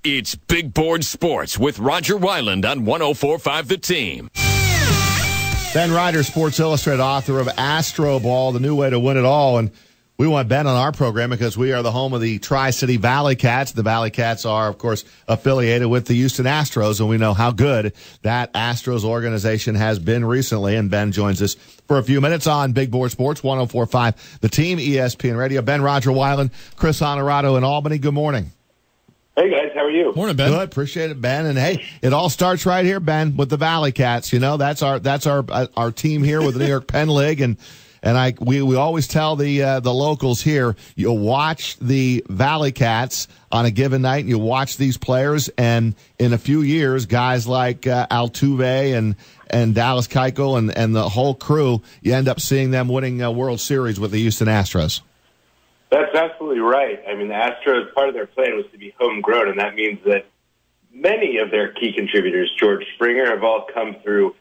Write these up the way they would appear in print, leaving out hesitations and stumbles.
It's Big Board Sports with Roger Wyland on 104.5 The Team. Ben Reiter, Sports Illustrated, author of Astroball, the new way to win it all. And we want Ben on our program because we are the home of the Tri-City Valley Cats. The Valley Cats are, of course, affiliated with the Houston Astros, and we know how good that Astros organization has been recently. And Ben joins us for a few minutes on Big Board Sports, 104.5 The Team, ESPN Radio. Ben, Roger Wyland, Chris Honorado in Albany. Good morning. Hey, guys. How are you? Morning, Ben. Good. Appreciate it, Ben. And, hey, it all starts right here, Ben, with the Valley Cats. You know, that's our team here with the New York Penn League. And we always tell the locals here, you watch the Valley Cats on a given night, and you watch these players, and in a few years, guys like Altuve and Dallas Keuchel and the whole crew, you end up seeing them winning a World Series with the Houston Astros. That's absolutely right. I mean, the Astros, part of their plan was to be homegrown, and that means that many of their key contributors, George Springer, have all come through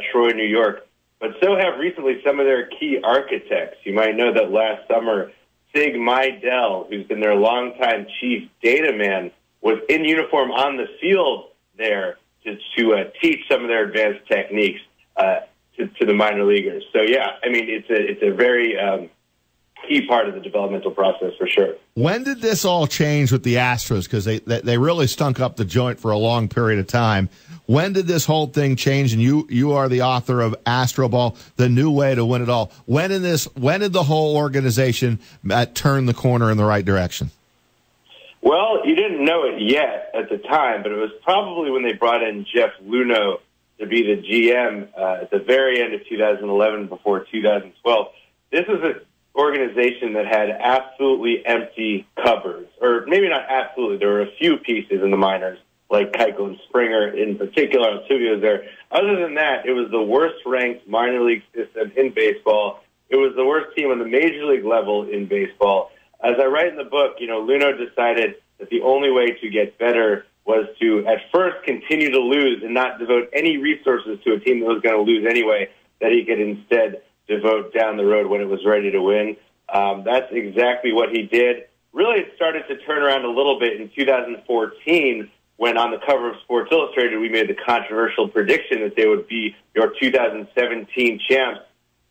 Troy, New York. But so have recently some of their key architects. You might know that last summer, Sig Mejdal, who's been their longtime chief data man, was in uniform on the field there to teach some of their advanced techniques to the minor leaguers. So, yeah, I mean, it's a very key part of the developmental process for sure. When did this all change with the Astros? Because they really stunk up the joint for a long period of time. When did this whole thing change? And you are the author of Astroball, the new way to win it all. When did the whole organization turn the corner in the right direction? Well, you didn't know it yet at the time, but it was probably when they brought in Jeff Luhnow to be the GM at the very end of 2011 before 2012. This was an organization that had absolutely empty cupboards, or maybe not absolutely. There were a few pieces in the minors, like Keuchel and Springer in particular. Altuve was there. Other than that, it was the worst-ranked minor league system in baseball. It was the worst team on the major league level in baseball. As I write in the book, Luhnow decided that the only way to get better was to, at first, continue to lose and not devote any resources to a team that was going to lose anyway, that he could instead devote down the road when it was ready to win. That's exactly what he did. Really, it started to turn around a little bit in 2014 when on the cover of Sports Illustrated we made the controversial prediction that they would be your 2017 champs.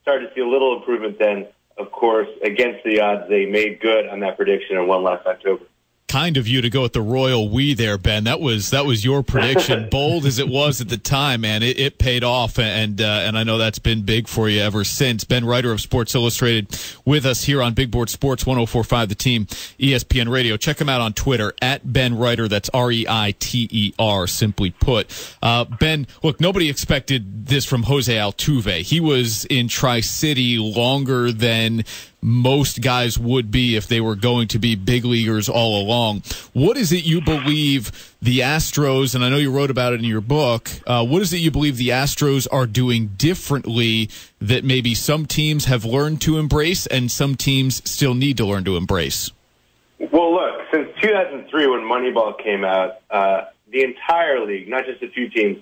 Started to see a little improvement then. Of course, against the odds, they made good on that prediction and won last October. Kind of you to go with the royal we there, Ben. That was your prediction. Bold as it was at the time, man, it paid off, and I know that's been big for you ever since. Ben Reiter of Sports Illustrated with us here on Big Board Sports 104.5 The Team, ESPN Radio. Check him out on Twitter at Ben Reiter. That's Reiter, simply put. Ben, look, nobody expected this from Jose Altuve. He was in Tri-City longer than most guys would be if they were going to be big leaguers all along. What is it you believe the Astros, and I know you wrote about it in your book, what is it you believe the Astros are doing differently that maybe some teams have learned to embrace and some teams still need to learn to embrace? Well, look, since 2003 when Moneyball came out, the entire league, not just a few teams,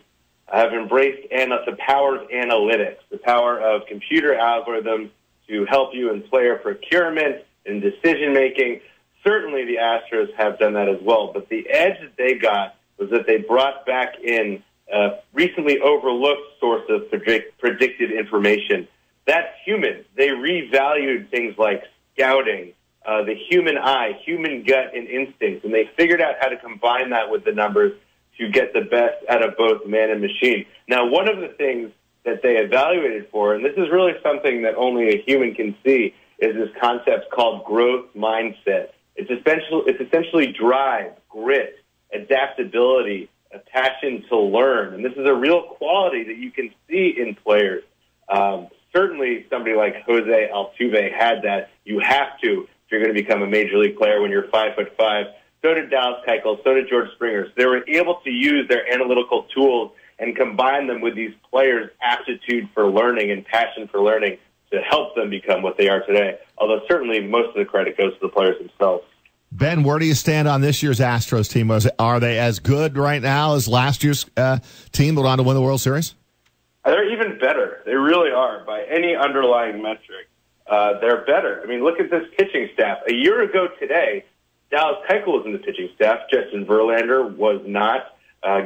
have embraced the power of analytics, the power of computer algorithms, to help you in player procurement and decision-making. Certainly the Astros have done that as well, but the edge that they got was that they brought back in a recently overlooked source of predicted information. That's human. They revalued things like scouting, the human eye, human gut, and instinct, and they figured out how to combine that with the numbers to get the best out of both man and machine. Now, one of the things that they evaluated for, and this is really something that only a human can see, is this concept called growth mindset. It's essentially drive, grit, adaptability, a passion to learn. And this is a real quality that you can see in players. Certainly somebody like Jose Altuve had that. You have to if you're going to become a major league player when you're 5'5". So did Dallas Keuchel, so did George Springer. So they were able to use their analytical tools and combine them with these players' aptitude for learning and passion for learning to help them become what they are today. Although certainly most of the credit goes to the players themselves. Ben, where do you stand on this year's Astros team? Are they as good right now as last year's team that went on to win the World Series? They're even better. They really are. By any underlying metric, they're better. I mean, look at this pitching staff. A year ago today, Dallas Keuchel was in the pitching staff. Justin Verlander was not.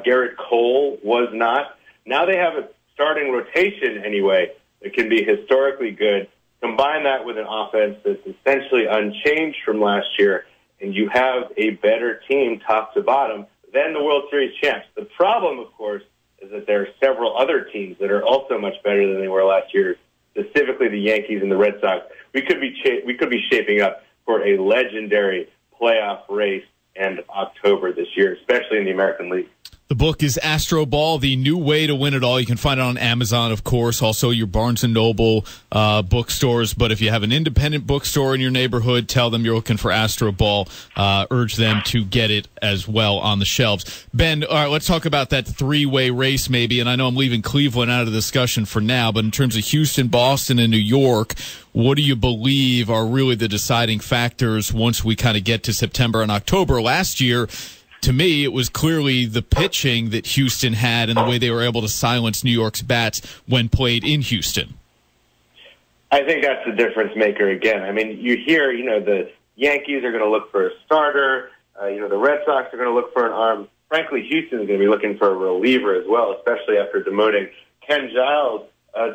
Garrett Cole was not. Now they have a starting rotation anyway that can be historically good. Combine that with an offense that's essentially unchanged from last year, and you have a better team top to bottom than the World Series champs. The problem, of course, is that there are several other teams that are also much better than they were last year, specifically the Yankees and the Red Sox. We could be shaping up for a legendary playoff race in October this year, especially in the American League. The book is Astroball, The New Way to Win It All. You can find it on Amazon, of course, also your Barnes & Noble bookstores. But if you have an independent bookstore in your neighborhood, tell them you're looking for Astroball. Urge them to get it as well on the shelves. Ben, all right, let's talk about that three-way race maybe. And I know I'm leaving Cleveland out of the discussion for now, but in terms of Houston, Boston, and New York, what do you believe are really the deciding factors once we kind of get to September and October? Last year, to me, it was clearly the pitching that Houston had and the way they were able to silence New York's bats when played in Houston. I think that's the difference maker again. I mean, you hear, the Yankees are going to look for a starter. The Red Sox are going to look for an arm. Frankly, Houston is going to be looking for a reliever as well, especially after demoting Ken Giles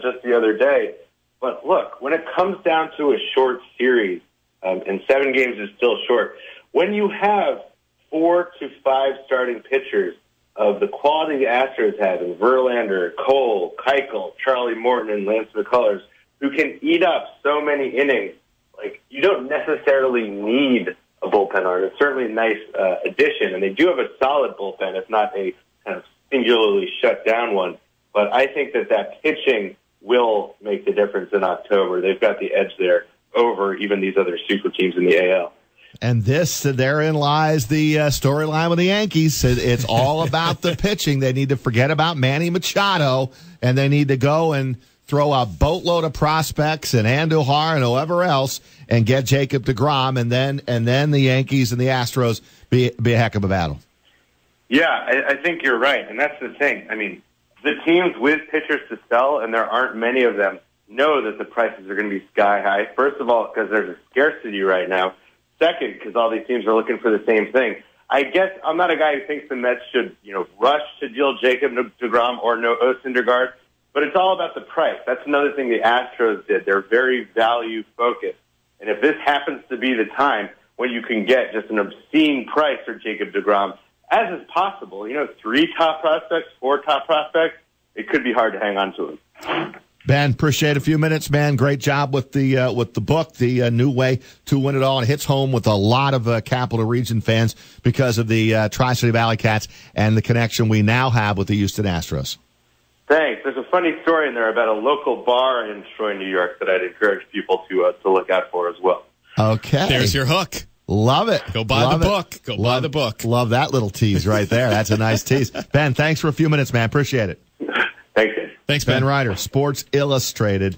just the other day. But look, when it comes down to a short series, and 7 games is still short, when you have 4 to 5 starting pitchers of the quality the Astros have in Verlander, Cole, Keuchel, Charlie Morton, and Lance McCullers, who can eat up so many innings, like, you don't necessarily need a bullpen arm. It's certainly a nice addition, and they do have a solid bullpen, if not a kind of singularly shut down one. But I think that pitching will make the difference in October. They've got the edge there over even these other super teams in the AL. And therein lies the storyline with the Yankees. It's all about the pitching. They need to forget about Manny Machado, and they need to go and throw a boatload of prospects and Andujar and whoever else and get Jacob deGrom, and then the Yankees and the Astros be a heck of a battle. Yeah, I think you're right, and that's the thing. I mean, the teams with pitchers to sell, and there aren't many of them, know that the prices are going to be sky high. First of all, because there's a scarcity right now. Second, because all these teams are looking for the same thing. I guess I'm not a guy who thinks the Mets should, rush to deal Jacob deGrom or Noah Syndergaard, but it's all about the price. That's another thing the Astros did. They're very value-focused. And if this happens to be the time when you can get just an obscene price for Jacob deGrom, as is possible, 3 top prospects, 4 top prospects, it could be hard to hang on to him. Ben, appreciate a few minutes, man. Great job with the book, The New Way to Win It All. It hits home with a lot of Capital Region fans because of the Tri-City Valley Cats and the connection we now have with the Houston Astros. Thanks. There's a funny story in there about a local bar in Troy, New York that I'd encourage people to look out for as well. Okay. There's your hook. Love it. Go buy the book. Go buy the book. Love that little tease right there. That's a nice tease. Ben, thanks for a few minutes, man. Appreciate it. Thanks, Ben. Thanks, Ben. Ben Reiter, Sports Illustrated.